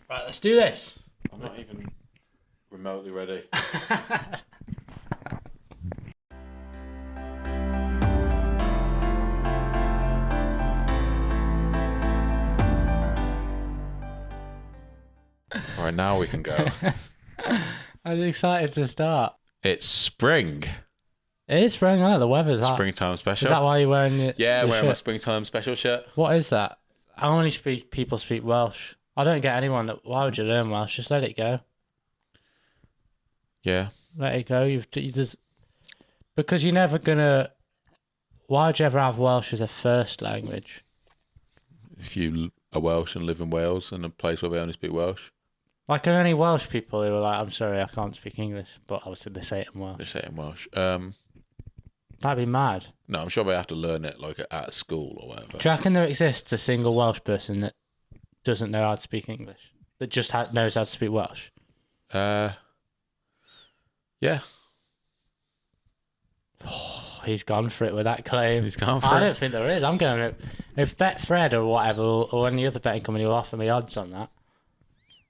Right, let's do this. I'm not even remotely ready. Right, now we can go. I was excited to start. It's spring. It is spring, I know the weather's hot. Springtime special. Is that why you're wearing your Yeah, I'm your wearing my shirt? springtime special shirt. What is that? How many people speak Welsh? I don't get anyone that. Why would you learn Welsh? Just let it go. Yeah. Let it go. You just because you're never gonna. Why would you ever have Welsh as a first language? If you are Welsh and live in Wales in a place where they only speak Welsh, Like, are there any Welsh people who are like, I'm sorry, I can't speak English, but obviously they say it in they Welsh? say it in Welsh. That'd be mad. No, I'm sure they have to learn it like at school or whatever. Do you reckon there exists a single Welsh person that doesn't know how to speak English? That just knows how to speak Welsh? Yeah. He's gone for it with that claim. He's gone for I it. don't think there is. I'm going to... If Betfred or whatever, or any other betting company will offer me odds on that,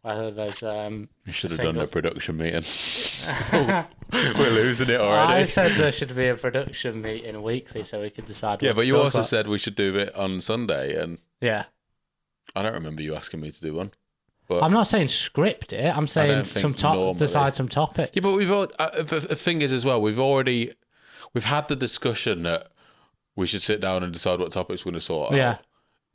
whether there's... You should have singles. done a production meeting. We're losing it already. I said there should be a production meeting weekly so we could decide Yeah, what but to you talk also about. said we should do it on Sunday, and Yeah. I don't remember you asking me to do one. But I'm not saying script it. I'm saying don't think normally. decide some topic. yeah, but we've all, the thing is as well, we've had the discussion that we should sit down and decide what topics we're going to sort out. Yeah.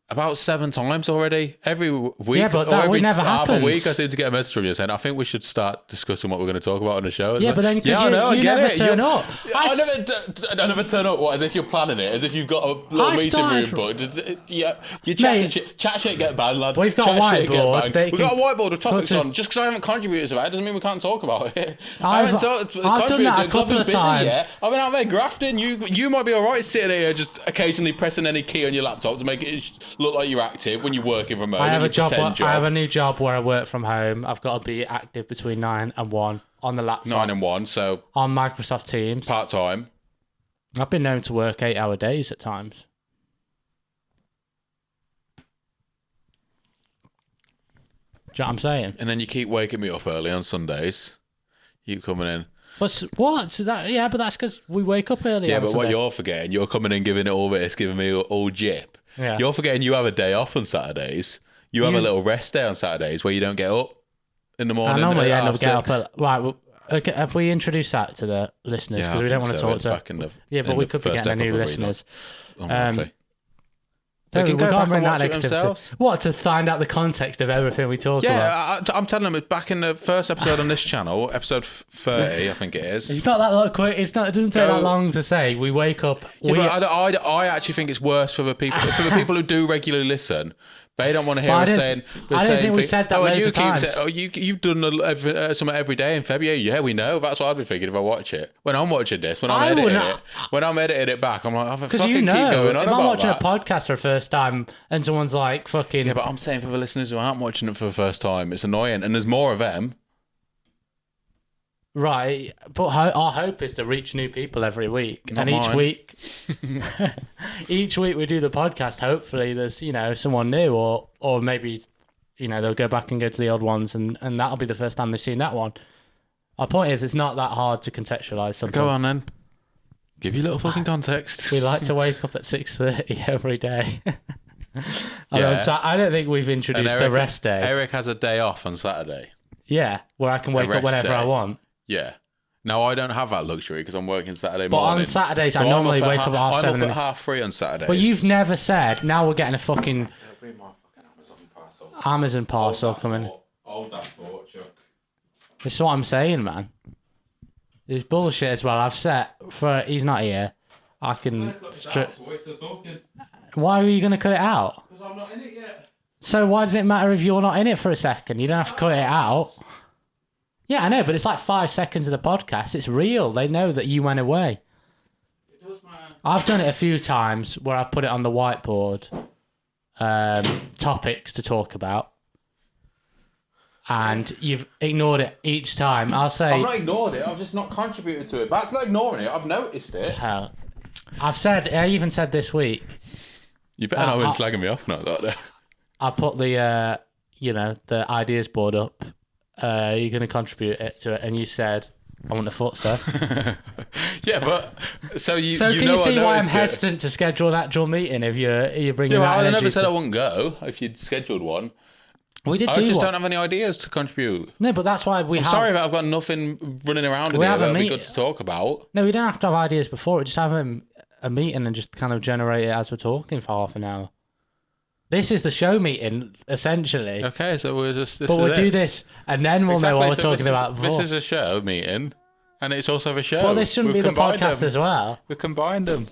About 7 times already. Every week, Yeah, but or that every never half happens. a week, I seem to get a message from you saying, I think we should start discussing what we're going to talk about on the show. Yeah, but then because I know, I you get never it. turn up. I never turn up. What? As if you're planning it? As if you've got a little I meeting started- room booked? Yeah, you Mate, chat shit, get banned, lad. We've got Chat shit, get whiteboards, banned. they We've can got a whiteboard with topics put it- on. Just because I haven't contributed to that doesn't mean we can't talk about it. I've contributed done that a to it 'cause I've couple been of busy times. yet. I've been out there grafting. You might be all right sitting here just occasionally pressing any key on your laptop to make it look like you're active when you're working remote. I have in a your job. pretend I have a new job where I work from home. I've got to be active between 9 and 1 on the laptop 9 and 1, so on Microsoft Teams. part time. I've been known to work 8-hour days at times. Do you know what I'm saying? And then you keep waking me up early on Sundays. You coming in. What? That, yeah, but that's because we wake up early. Yeah, on but what Sunday. you're forgetting, you're coming in giving it all this, giving me all jip. Yeah. You're forgetting you have a day off on Saturdays. You have a little rest day on Saturdays where you don't get up in the I morning. normally at end up getting up 6:30. right. Well, okay, have we introduced that to the listeners? Yeah, Because I we don't think want to so. talk It's to. back in the, Yeah, but in we the could be first getting a new episode, listeners. Honestly. They can go back and watch it negativity. themselves. What, to find out the context of everything we talk about? Yeah, I'm telling them, it's back in the first episode on this channel, episode 30, I think it is. It's not that long, quick. It doesn't take Go- that long to say. We wake up. Yeah, but I actually think it's worse for the people who do regularly listen. They don't want to hear But I us don't- saying. I don't think we said that and loads you of times. you've done something every day in February. Yeah, we know. That's what I'd be thinking if I watch it. When I'm watching this, when I'm editing it back, I'm like, I Because fucking you keep know, going on if I'm about watching that. a podcast for the first time and someone's like, fucking. Yeah, but I'm saying for the listeners who aren't watching it for the first time, it's annoying, and there's more of them. Right, but our hope is to reach new people every week, Not and each mine. week, each week we do the podcast. Hopefully, there's someone new, or maybe they'll go back and go to the old ones, and that'll be the first time they've seen that one. Our point is, it's not that hard to contextualize something. Go on then. Give you a little fucking context. We like to wake up at 6:30 every day. Yeah. I don't think we've introduced a rest day. Eric has a day off on Saturday. Yeah, where I can wake up rest whenever day. I want. Yeah. Now I don't have that luxury because I'm working Saturday But on mornings. Saturdays, I I'm normally up wake up at half I'm 7 up in at 3:30 on Saturdays. But you've never said. Now we're getting a fucking Bring my fucking Amazon parcel. Amazon parcel coming. Hold that thought, Chuck. This is what I'm saying, man. It's bullshit as well. I've set for he's not here. I can. Why are you going to cut it out? Because I'm not in it yet. So why does it matter if you're not in it for a second? You don't have to cut it out. Yeah, I know, but it's like 5 seconds of the podcast. It's real. They know that you went away. It does, man. I've done it a few times where I put it on the whiteboard, topics to talk about, and you've ignored it each time. I'll say, I've not ignored it. I've just not contributed to it. That's not ignoring it. I've noticed it. hell, I even said this week, You better not been slagging me off now, like that. I put the the ideas board up. You're going to contribute to it, and you said, "I want a foot, sir." Yeah, but so you. So you can know you see why I'm noticed it. hesitant to schedule an actual meeting if you're bringing? Yeah, that well, I energy never said to- I wouldn't go if you'd scheduled one. We did I do just one. don't have any ideas to contribute. No, but that's why we I'm have. sorry, but I've got nothing running around in We here have a that'll be meet- good to talk about. No, we don't have to have ideas before. We just have a meeting and just kind of generate it as we're talking for half an hour. This is the show meeting, essentially. Okay, so we'll just. But we'll do this, and then we'll know what we're talking about before. This is a show meeting, and it's also a show. Well, this shouldn't be We've the combined podcast them. as well. We combined them.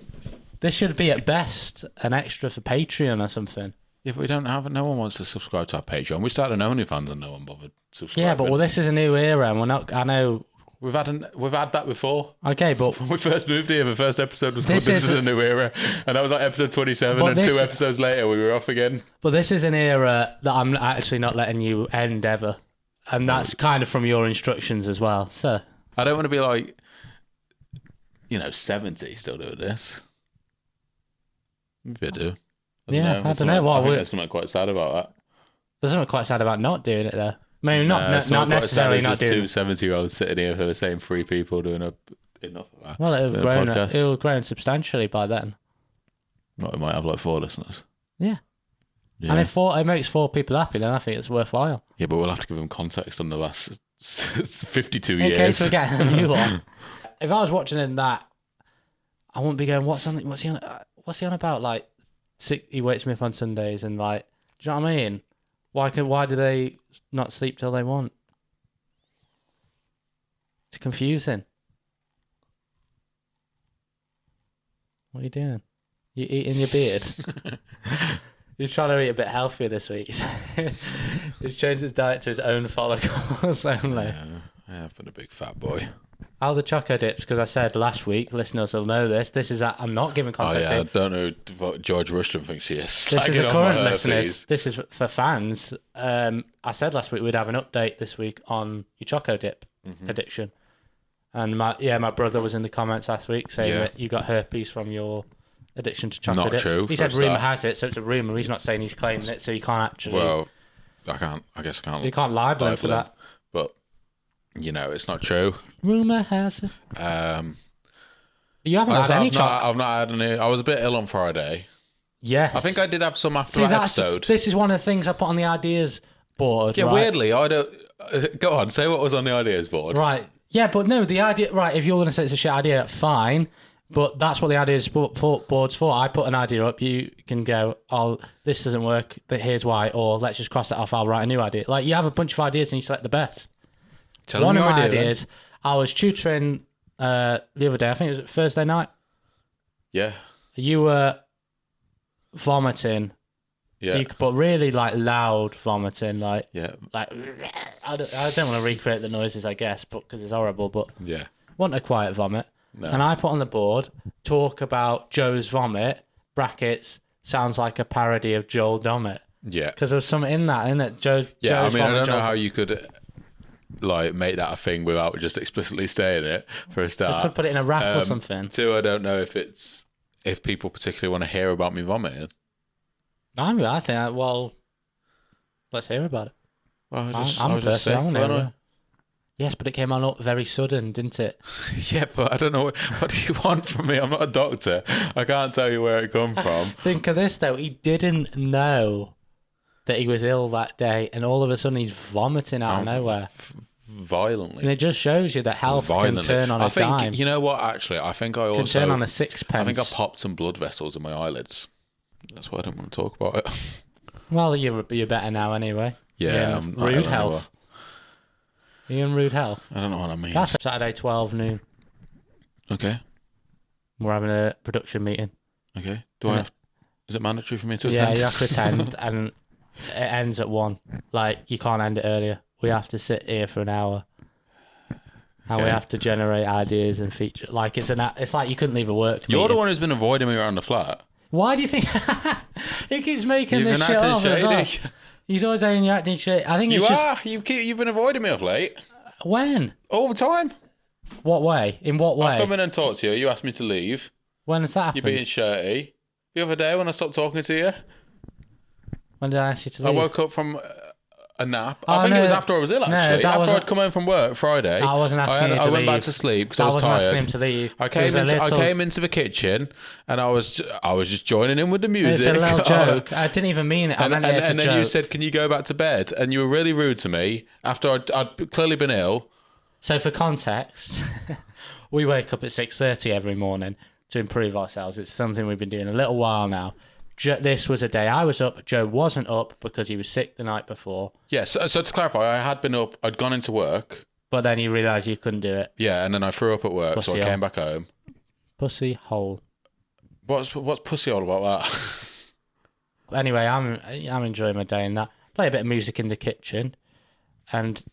This should be at best an extra for Patreon or something. Yeah, but we don't have. No one wants to subscribe to our Patreon. We started an OnlyFans and no one bothered subscribing. Yeah, but this is a new era, and we're not. I know. we've had that before. Okay, but When we first moved here, the first episode was called This "This is is a New Era," and that was like episode 27. But And this- 2 episodes later, we were off again. this is an era that I'm actually not letting you end ever, and that's kind of from your instructions as well, sir. I don't want to be like, 70 still doing this. Maybe I do. Yeah, I don't know what I think we- there's something quite sad about that. There's something quite sad about not doing it though. Maybe No, not something quite necessarily sad is not just doing. two 70-year-olds sitting here for the same 3 people doing enough of that. Well, doing a podcast. it'll have grown substantially by then. Well, it might have like 4 listeners. Yeah. Yeah. And if it makes 4 people happy, then I think it's worthwhile. Yeah, but we'll have to give them context on the last 52 In years. case we're getting a new one. If I was watching that, I wouldn't be going, what's he on about? Like, he wakes me up on Sundays and like, do you know what I mean? Why do they not sleep till they want? It's confusing. What are you doing? You eating your beard? He's trying to eat a bit healthier this week. He's changed his diet to his own follicles only. Yeah, I have been a big fat boy. How are the choco dips? Because I said last week, listeners will know this. I'm not giving Oh context. yeah, I don't know what George Rushton thinks he is. This is Slagging the on current my listeners. herpes. This is for fans. I said last week we'd have an update this week on your choco dip Mm-hmm. addiction, and my brother was in the comments last week saying Yeah. that you got herpes from your addiction to choco Not dip. true, He for a said rumor start. has it, so it's a rumor. He's not saying he's claiming it, so you can't actually. Well, I guess I can't. you can't libel him for libel him. that. But it's not true. Rumor has it. You haven't had any choco. I've not had any. I was a bit ill on Friday. Yes. I think I did have some after See, that episode. this is one of the things I put on the ideas board. Yeah, right? weirdly, I don't. Go on, say what was on the ideas board. Right. Yeah, but no, the idea. Right, if you're going to say it's a shit idea, fine. But that's what the ideas board's for. I put an idea up. You can go, oh, this doesn't work. But here's why. Or let's just cross that off. I'll write a new idea. Like you have a bunch of ideas and you select the best. Tell One me of your my idea, then. ideas. I was tutoring the other day. I think it was Thursday night. Yeah, You were vomiting. yeah, But really like loud vomiting. Like yeah, I don't want to recreate the noises, I guess, but because it's horrible. But yeah. want a quiet vomit. No. And I put on the board, talk about Joe's vomit, brackets, sounds like a parody of Joel Dommett. Yeah, Because there was something in that, innit? Joe's I mean, I vomit, don't know Joel- how you could like make that a thing without just explicitly saying it for a I start. could put it in a rap or something. 2, I don't know if people particularly want to hear about me vomiting. I think, well, let's hear about it. Well, I'm I was just personal, sick, never. wasn't Yes, but it came on up very sudden, didn't it? I? Yeah, but I don't know what do you want from me. I'm not a doctor. I can't tell you where it come from. Think of this, though. He didn't know that he was ill that day, and all of a sudden he's vomiting out of nowhere. Violently. And it just shows you that health can turn on a I think dime. you know what? Actually, I think I Can also turn on a sixpence. I think I popped some blood vessels in my eyelids. That's why I don't want to talk about it. Well, you're better now anyway. Yeah, You're in rude health. Are you in rude health? I don't know what that means. That's Saturday 12 noon. Okay. We're having a production meeting. Okay. Do I have? Is it mandatory for me to Yeah, attend? you have to attend, and it ends at 1. Like you can't end it earlier. We have to sit here for an hour. And we Okay. have to generate ideas and feature. Like it's like you couldn't leave a work. You're the meeting. one who's been avoiding me around the flat. Why do you think he keeps making You've this been shit acting off as well? shady. He's always saying you're acting shit. I think it's You just are. You've been avoiding me of late. when. All the time. What way? In what I way? come in and talk to you. You asked me to leave. When has that You're happened? being shirty. The other day when I stopped talking to you, When did I ask you to I leave? woke up from A nap? Oh, I think no. it was after I was ill, No, actually. that after wasn't- I'd come home from work Friday. I wasn't asking you to I went back leave. to sleep because I was wasn't asking tired. him to leave. I It was a came into the kitchen and I was just joining in with the music. It's a little joke. I didn't even mean it. I meant it as a and then joke. you said, "Can you go back to bed?" And you were really rude to me after I'd clearly been ill. So for context, we wake up at 6:30 every morning to improve ourselves. It's something we've been doing a little while now. This was a day I was up. Joe wasn't up because he was sick the night before. Yeah, so to clarify, I had been up. I'd gone into work. But then you realised you couldn't do it. Yeah, and then I threw up at work, so I came back home. Pussy hole. What's pussy all about that? Anyway, I'm enjoying my day in that. Play a bit of music in the kitchen. And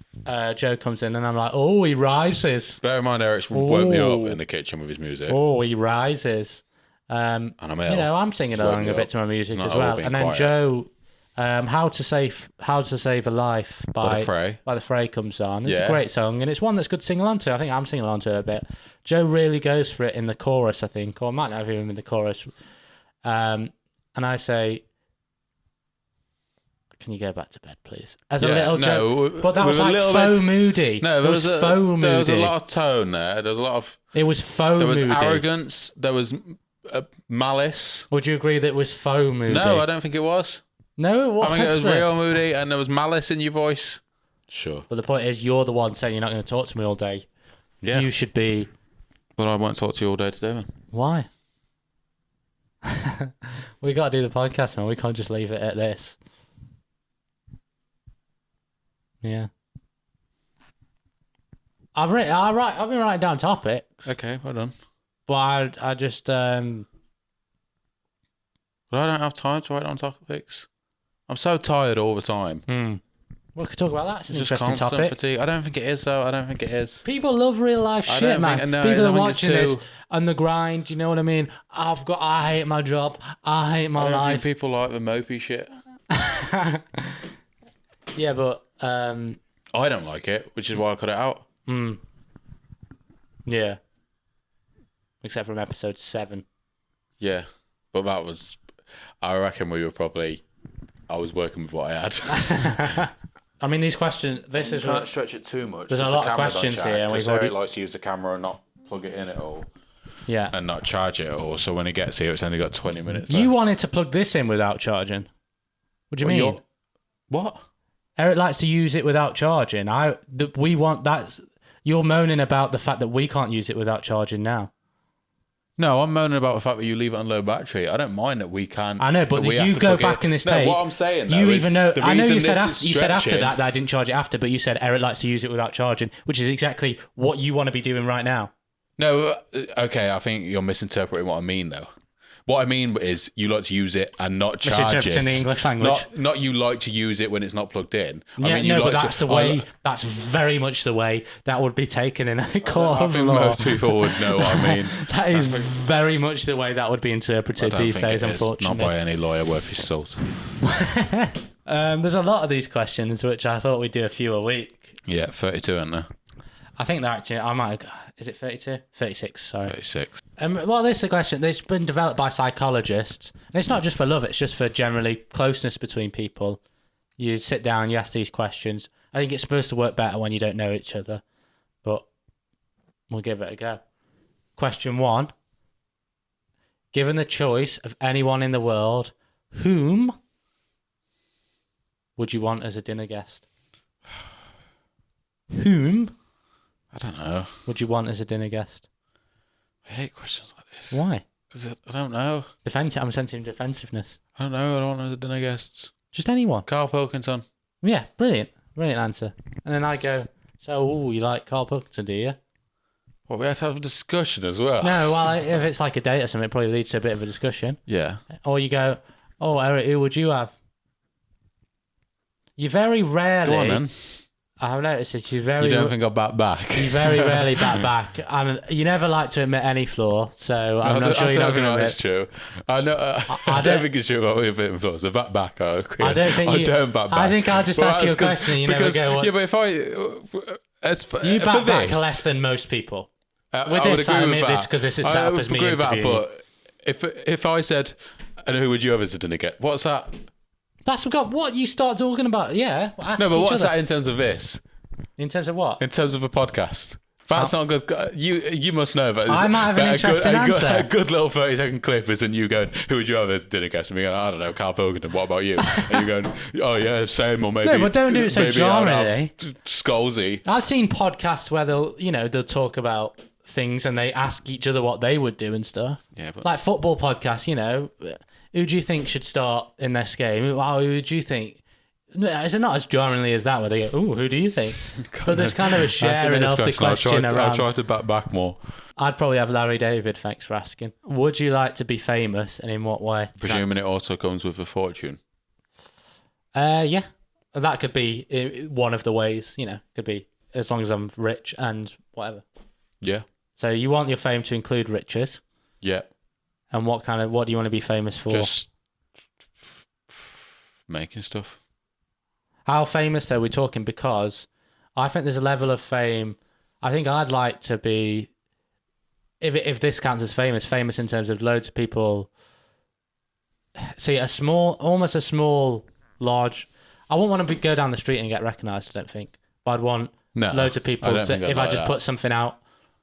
Joe comes in and I'm like, oh, he rises. Bear in mind, Eric's woke me up in the kitchen with his music. Oh, he rises. And I'm ill. You know, I'm singing along a bit to my music as well. And then quiet. Joe, How to Save a Life by the Fray comes on. It's a great song, and it's one that's good to sing along to. I think I'm singing along to it a bit. Joe really goes for it in the chorus, I think, or might not have even in the chorus. And I say, "Can you go back to bed, please?" As a little joke, but that was like faux moody. No, there was faux moody. There was a lot of tone there. There was a lot of. It was faux moody. There was arrogance. There was malice. Would you agree that it was faux moody? No, I don't think it was. No, it wasn't. I think it was real moody, and there was malice in your voice. Sure. But the point is, you're the one saying you're not going to talk to me all day. Yeah. You should be. But I won't talk to you all day today, man. Why? We got to do the podcast, man. We can't just leave it at this. Yeah. I've been writing down topics. Okay, well done. But I just But I don't have time to write on topics. I'm so tired all the time. We could talk about that. It's an Just interesting constant topic. fatigue. I don't think it is, though. I don't think it is. People love real life shit, man. People are watching this on the grind. You know what I mean? I hate my job. I hate my I don't life. think people like the mopey shit. Yeah, but I don't like it, which is why I cut it out. Yeah. Except from episode 7. Yeah, but that was. I reckon we were probably. I was working with what I had. I mean, these questions. This is. You can't stretch it too much. There's a lot of questions here, and we've already likes to use the camera and not plug it in at all. Yeah. And not charge it at all. So when he gets here, it's only got 20 minutes. You left. wanted to plug this in without charging. What do you mean? What? Eric likes to use it without charging. We want that. You're moaning about the fact that we can't use it without charging now. No, I'm moaning about the fact that you leave it on low battery. I don't mind that we can. I know, but you go back in this tape. No, what I'm saying, though, you even know. I know you said after after that I didn't charge it after, but you said Eric likes to use it without charging, which is exactly what you want to be doing right now. No, okay, I think you're misinterpreting what I mean, though. What I mean is you like to use it and not charge it. Misinterpreting the English language. Not you like to use it when it's not plugged in. Yeah, I mean, but that's the way. That's very much the way that would be taken in a court of I think law. most people would know what I mean. That is very much the way that would be interpreted these days, unfortunately. Not by any lawyer worth his salt. There's a lot of these questions, which I thought we'd do a few a week. Yeah, 32, isn't there? I think they're actually, is it 32? 36, sorry. 36. Well, this is a question that's been developed by psychologists. And it's not just for love, it's just for generally closeness between people. You sit down, you ask these questions. I think it's supposed to work better when you don't know each other. But we'll give it a go. Question 1. Given the choice of anyone in the world, whom would you want as a dinner guest? Whom? I don't know. Would you want as a dinner guest? I hate questions like this. Why? Because I don't know. I'm sensing defensiveness. I don't know. I don't want the dinner guests. Just anyone. Carl Pilkington. Yeah, brilliant. Brilliant answer. And then I go, so, you like Carl Pilkington, do you? Well, we have to have a discussion as well. No, well, if it's like a date or something, it probably leads to a bit of a discussion. Yeah. Or you go, oh, Eric, who would you have? You very rarely... Go on, then. I've noticed that You don't think I'll bat back? You very rarely back. And you never like to admit any flaw, so I'm not sure you're not going to admit. It's true. I know. I don't think it's true about me a bit of flaws. So bat back. I don't bat back. I think I'll just ask you a question and you never go... What, yeah, but if I... you bat back less than most people. With this, I admit this because this is set up as me interviewing. But if I said, and who would you have as a dinner guest? What's that? That's what you start talking about. Yeah. No, but what's that in terms of this? In terms of what? In terms of a podcast. That's not good. You must know, but I might have an interesting answer. A good little 30-second clip isn't you going, who would you have as dinner guest? And me going, I don't know, Carl Pilkington, what about you? And you going, oh yeah, same, or maybe... No, but don't do it so jarringly. Scalzi. I've seen podcasts where they'll talk about things and they ask each other what they would do and stuff. Yeah, but... Like football podcasts, who do you think should start in this game? Who do you think... Is it not as jarringly as that where they go, ooh, who do you think? But there's kind of a sharing of the question around. I'll try to back more. I'd probably have Larry David, thanks for asking. Would you like to be famous and in what way? Presuming it also comes with a fortune. Yeah. That could be one of the ways, could be as long as I'm rich and whatever. Yeah. So you want your fame to include riches? Yeah. And what do you want to be famous for? Just making stuff. How famous though are we talking? Because I think there's a level of fame. I think I'd like to be, if this counts as famous in terms of loads of people. See, almost a small, large. I wouldn't want to go down the street and get recognised. I don't think, but I'd want loads of people. If I just put something out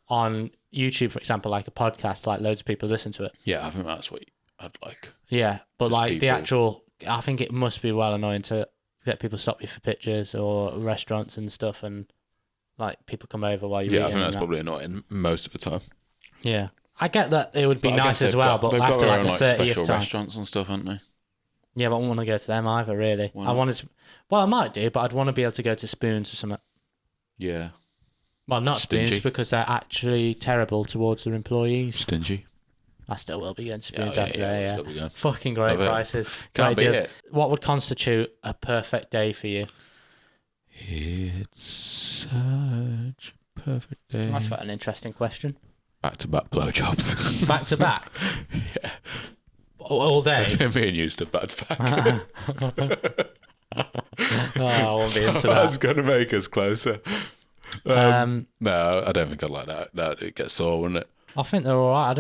on YouTube, for example, like a podcast, like loads of people listen to it. Yeah, I think that's what I'd like. Yeah, but just like people. the actual, I think it must be well annoying to get people stop you for pictures or restaurants and stuff, and like people come over while you're eating. Yeah, I think that's probably annoying most of the time. Yeah, I get that it would be nice as well, but after like the 30th time, restaurants and stuff, haven't they? Yeah, but I wouldn't want to go to them either. Really, I wanted to. Well, I might do, but I'd want to be able to go to Spoons or something. Yeah. Well, not Stingy. Spoons because they're actually terrible towards their employees. Stingy. I still will be going to Spoons every day. Yeah. Fucking great Love it. prices. Can't beat it. What would constitute a perfect day for you? It's such a perfect day. That's quite an interesting question. Back-to-back blowjobs. Back to back? Yeah. All day? Me and you stuff back-to-back. Oh, I won't be into that. That's going to make us closer. No, I don't think I'd like that. That'd get sore, wouldn't it? I think they're all right.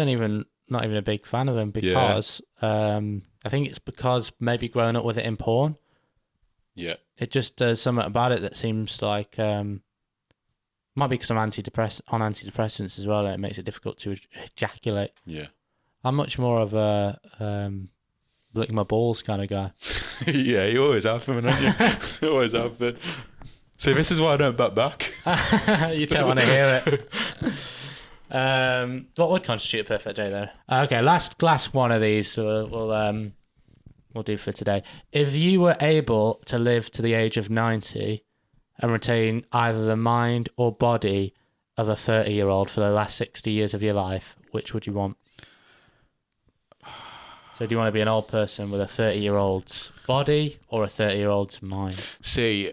Not even a big fan of them because I think it's because maybe growing up with it in porn. Yeah. It just does something about it that seems like might be because I'm on antidepressants as well. It makes it difficult to ejaculate. Yeah. I'm much more of a lick my balls kind of guy. Yeah, you always have been, haven't you? You always have been. See, this is why I don't back. You don't want to hear it. What would constitute a perfect day, though? Okay, last one of these we'll do for today. If you were able to live to the age of 90 and retain either the mind or body of a 30-year-old for the last 60 years of your life, which would you want? So do you want to be an old person with a 30-year-old's body or a 30-year-old's mind? See,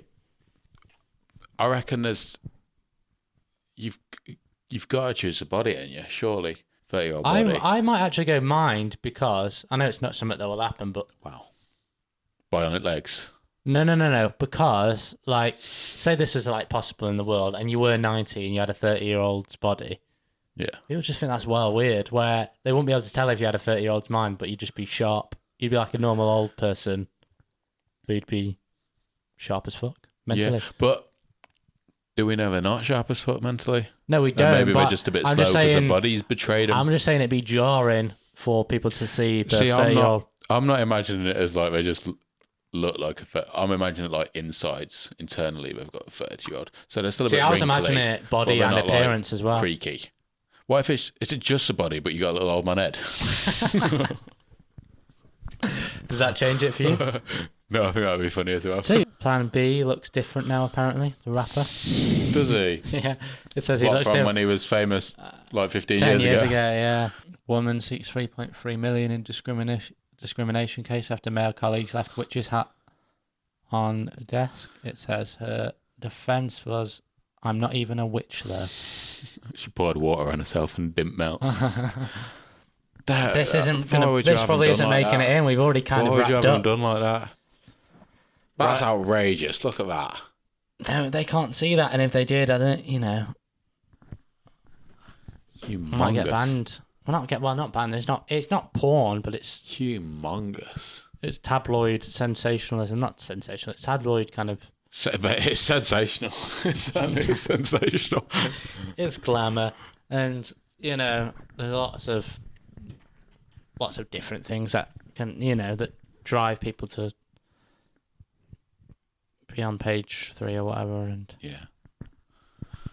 I reckon you've got to choose a body, ain't you? Surely, 30-year-old body. I might actually go mind because I know it's not something that will happen, but wow, bionic legs. No. Because like, say this was like possible in the world, and you were 90 and you had a 30-year-old's body. Yeah, people just think that's well weird. Where they wouldn't be able to tell if you had a 30-year-old's mind, but you'd just be sharp. You'd be like a normal old person, but you'd be sharp as fuck mentally. Yeah, but do we know they're not sharp as fuck mentally? No, we don't. And maybe they're just a bit slow because the body's betrayed them. I'm just saying it'd be jarring for people to see the 30-year-old. I'm not imagining it as like they just look like I'm imagining it like insides, internally they've got a 30-year-old. So they're still a bit wrinkly. I was imagining it body and appearance like, as well. Creaky. What if is it just a body, but you got a little old man head? Does that change it for you? No, I think that would be funny as well. See, Plan B looks different now, apparently, the rapper. Does he? Yeah. It says he looks from different. when he was famous like 15 10 years ago? Yeah. Woman seeks 3.3 million in discrimination case after male colleagues left witch's hat on desk. It says her defence was, I'm not even a witch though. She poured water on herself and didn't melt. This probably isn't making it in. We've already kind of wrapped up. Why would you have done like that? That's outrageous. Look at that. No, they can't see that, and if they did, I don't. Humongous. Might get banned. Not banned. It's not porn, but it's humongous. It's tabloid sensationalism, not sensational. It's tabloid kind of. It's sensational. It's sensational. It's glamour, and there's lots of different things that can that drive people to be on page 3 or whatever, and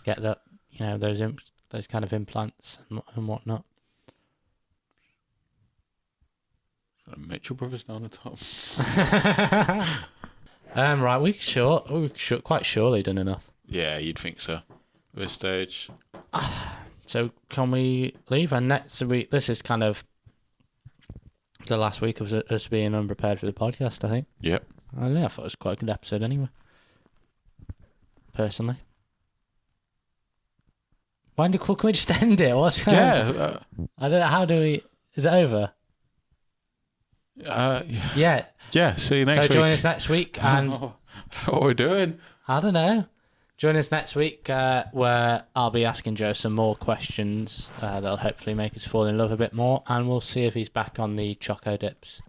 get that those kind of implants and whatnot. Mitchell Brothers down the top. Right, we should quite surely done enough. Yeah, you'd think so. At this stage. So can we leave? And next week, this is kind of the last week of us being unprepared for the podcast, I think. Yep. I don't know, I thought it was quite a good episode anyway. Personally. Can we just end it? What's going on? I don't know, how do we... Is it over? Yeah. Yeah, see you next week. So join us next week. And what are we doing? I don't know. Join us next week where I'll be asking Joe some more questions that'll hopefully make us fall in love a bit more, and we'll see if he's back on the Choco Dips.